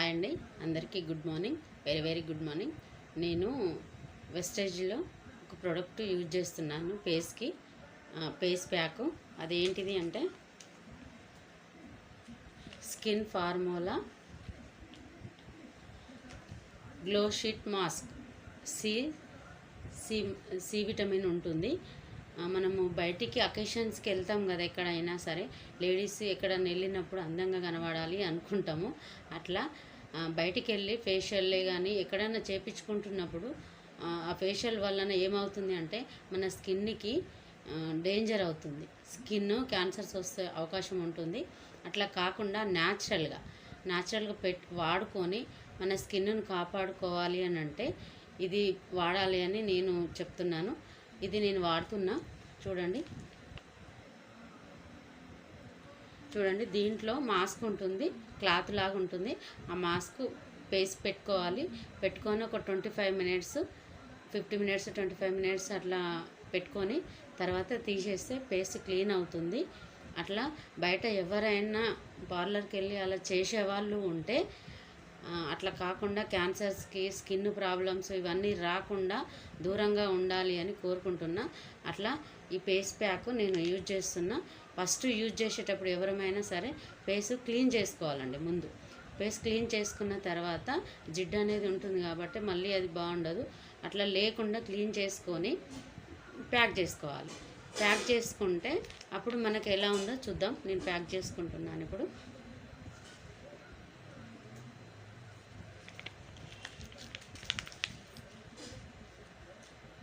Hi అండి, అందరికీ good morning. Very good morning. నేను వెస్టేజ్లో ఒక ప్రోడక్ట్ యూజ్ చేస్తున్నాను ఫేస్కి, ఫేస్ ప్యాక్. అదేంటిది అంటే skin formula glow sheet mask. C C vitamin ఉంటుంది. మనము బయటికి అకేషన్స్కి వెళ్తాం కదా, ఎక్కడైనా సరే లేడీస్ ఎక్కడైనా వెళ్ళినప్పుడు అందంగా కనబడాలి అనుకుంటాము. అట్లా బయటికి వెళ్ళి ఫేషియల్లే కానీ ఎక్కడైనా చేపించుకుంటున్నప్పుడు ఆ ఫేషియల్ వలన ఏమవుతుంది అంటే మన స్కిన్కి డేంజర్ అవుతుంది, స్కిన్ క్యాన్సర్స్ వస్తే అవకాశం ఉంటుంది. అట్లా కాకుండా న్యాచురల్గా వాడుకొని మన స్కిన్ను కాపాడుకోవాలి అని అంటే ఇది వాడాలి అని నేను చెప్తున్నాను. ఇది నేను వాడుతున్నా. చూడండి దీంట్లో మాస్క్ ఉంటుంది, క్లాత్ లాగా ఉంటుంది. ఆ మాస్క్ ఫేస్ పెట్టుకొని ఒక 25 మినిట్స్ 50 మినిట్స్ 25 మినిట్స్ అట్లా పెట్టుకొని తర్వాత తీసేస్తే ఫేస్ క్లీన్ అవుతుంది. అట్లా బయట ఎవరైనా పార్లర్కి వెళ్ళి అలా చేసేవాళ్ళు ఉంటే అట్లా కాకుండా క్యాన్సర్స్కి, స్కిన్ ప్రాబ్లమ్స్ ఇవన్నీ రాకుండా దూరంగా ఉండాలి అని కోరుకుంటున్నా. అట్లా ఈ ఫేస్ ప్యాక్ నేను యూజ్ చేస్తున్నా. ఫస్ట్ యూజ్ చేసేటప్పుడు ఎవరైనా సరే ఫేస్ క్లీన్ చేసుకోవాలండి. ముందు ఫేస్ క్లీన్ చేసుకున్న తర్వాత జిడ్డు అనేది ఉంటుంది కాబట్టి మళ్ళీ అది బాగుండదు. అట్లా లేకుండా క్లీన్ చేసుకొని ప్యాక్ చేసుకోవాలి. ప్యాక్ చేసుకుంటే అప్పుడు మనకు ఎలా ఉందో చూద్దాం. నేను ప్యాక్ చేసుకుంటున్నాను ఇప్పుడు.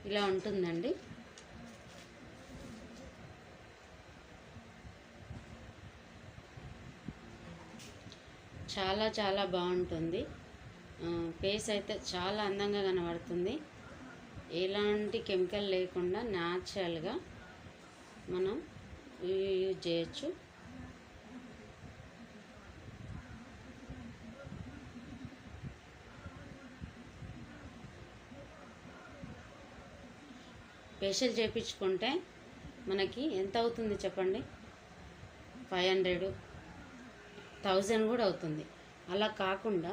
ఇలా ఉంటుందండి. చాలా బాగుంటుంది. ఫేస్ అయితే చాలా అందంగా కనబడుతుంది. ఎలాంటి కెమికల్ లేకుండా న్యాచురల్గా మనం యూజ్ చేయొచ్చు. ఫేషియల్ చేయించుకుంటే మనకి ఎంత అవుతుంది చెప్పండి? 500, 1000 కూడా అవుతుంది. అలా కాకుండా